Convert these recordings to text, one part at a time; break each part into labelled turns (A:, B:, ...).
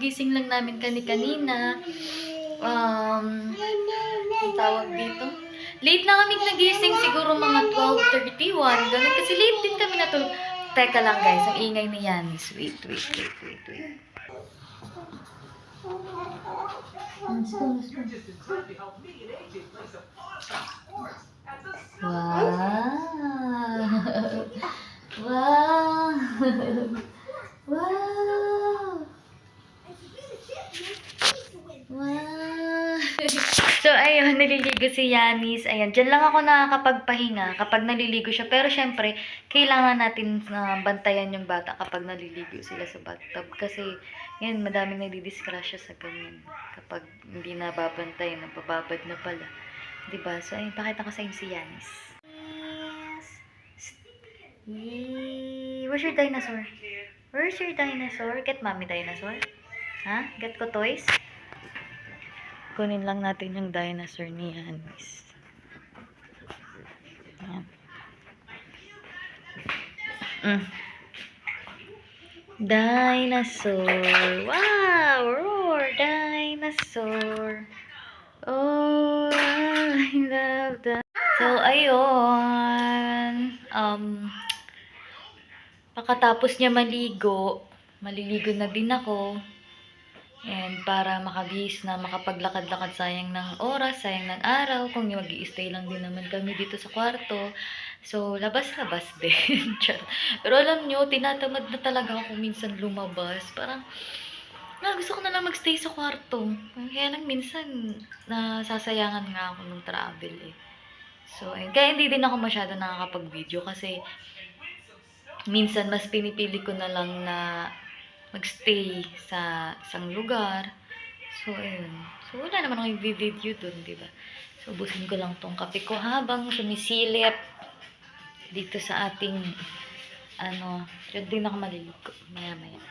A: Kakagising lang namin kanina. Ang tawag dito. Late na kami nagising, siguro mga 12:31. Ganun, kasi late din kami natulog. Teka lang guys, ang ingay ni Yanis. Wait. Let's go. Wow! Wow! Wow! Wow! So, ayun, naliligo si Yanis. Ayan, dyan lang ako nakakapagpahinga kapag naliligo siya. Pero, syempre, kailangan natin bantayan yung bata kapag naliligo sila sa bathtub. Kasi, yan, madaming nadidisgrasya sa ganyan. Kapag hindi nababantayan, nabababad na pala. Diba? So, ayun, pakita ko sa inyo si Yanis. Yay! Where's your dinosaur? Where's your dinosaur? Get mommy dinosaur? Ha? Get ko toys? Kunin lang natin yung dinosaur ni Yanis. Ayan. Dinosaur. Wow! Roar! Dinosaur. Oh, I love that. So, ayun. Pagkatapos niya maliligo na din ako. And para makabihis na makapaglakad-lakad, sayang ng oras, sayang ng araw. Kung mag-i-stay lang din naman kami dito sa kwarto. So, labas-labas din. Pero alam nyo, tinatamad na talaga ako minsan lumabas. Parang, gusto ko na lang magstay sa kwarto. Kaya lang minsan, nasasayangan nga ako ng travel eh. So, ayun. Kaya hindi din ako masyado nakakapag-video kasi minsan mas pinipili ko na lang na magstay sa isang lugar. So, ayun. So, wala naman akong i-video dun, diba? So, ubusin ko lang tong kape ko habang sumisilip dito sa ating, yun din ako maliligo. Maya-maya.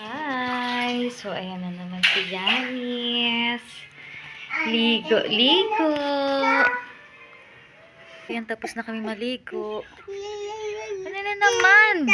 A: Hi! So, ayan na naman si Yanis. Ligo. Ayan, tapos na kami maligo. Ano na naman?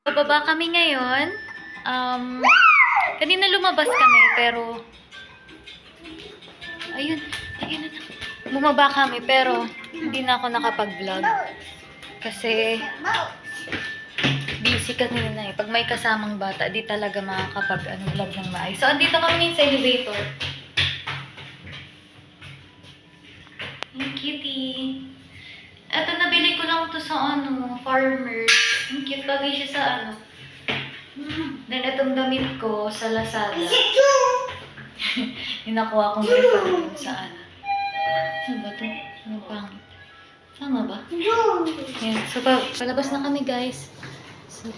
A: Bababa kami ngayon. Kanina lumabas kami, pero ayun na. Bumaba kami, pero hindi na ako nakapag-vlog. Kasi busy kanina eh. Pag may kasamang bata, di talaga makakapag-vlog ng maayos. So, andito kami sa elevator. Ang cutie. Ito, nabili ko lang to sa Farmers. Ang cute, bagay siya sa Then, itong damit ko sa Lazada. Inakuha kong refund sa Ano ba ito? Ano pangit? Tama ba? Ayan. So, palabas na kami, guys. So,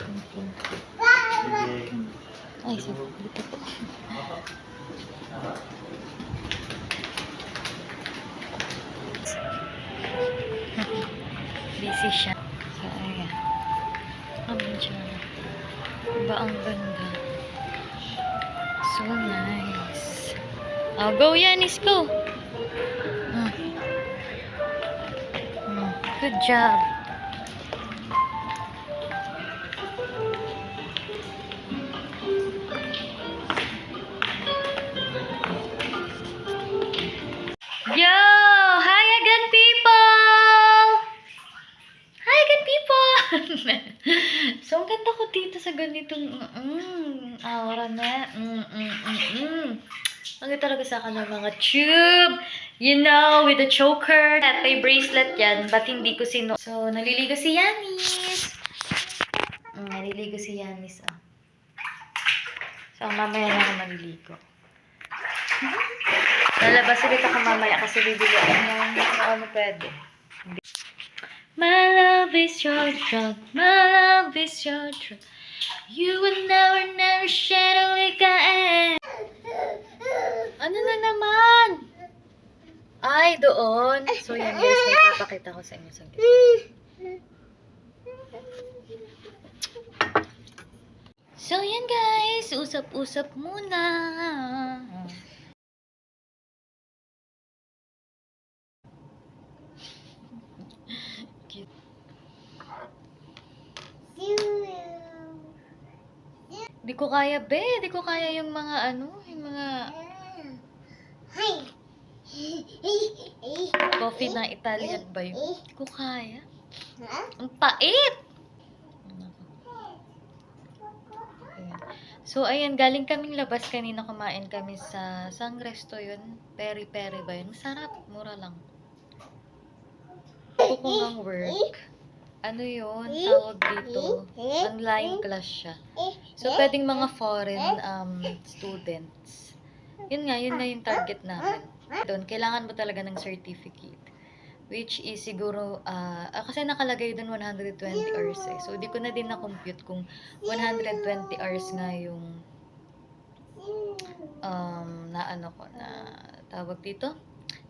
A: ay, so, dito po. Busy siya. So, ayan. Diba ang ganda? So nice. Oh, go Yanis, go! Good job. ganitong aura na. Ang talaga sa akin ng mga tube. You know, with the choker. May bracelet yan, but hindi ko So, naliligo si Yanis. Naliligo si Yanis, ah. So, mamaya na ako maliligo. Lalabas ulit ako mamaya kasi bibili ako ng ano pwede. My love is your drug. My love is your drug. You will never shed a lick. Ano na naman? Ay, doon. So, yan guys. May papakita ko sa inyo. So, yan guys. Usap-usap muna. Di ko kaya, be. Di ko kaya yung mga yung mga coffee na Italian ba yun? Di ko kaya. Ang pait! Ayan. So, ayan, galing kaming labas kanina, kumain kami sa sang resto yun. Peri-peri ba yun? Masarap, mura lang. Ako kung ang work, ano yun, tawag dito, online class siya. So, pwedeng mga foreign students. Yun nga yung target namin. Doon, kailangan mo talaga ng certificate. Which is siguro, kasi nakalagay doon 120 hours eh. So, di ko na din na-compute kung 120 hours nga yung tawag dito?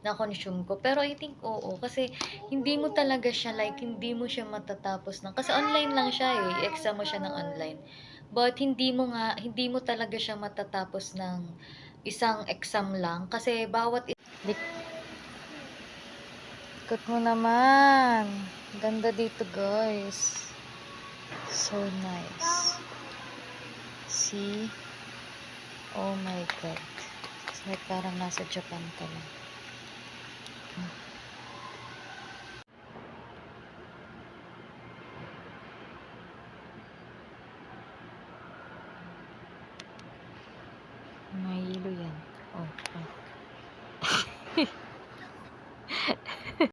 A: Na-consume ko. Pero I think oo. Kasi hindi mo talaga siya hindi mo siya matatapos ng, kasi online lang siya eh. Exam mo siya ng online. But hindi mo talaga siya matatapos ng isang exam lang. Kasi bawat ikot mo naman. Ganda dito guys. So nice. See? Oh my God. It's like parang nasa Japan ka lang.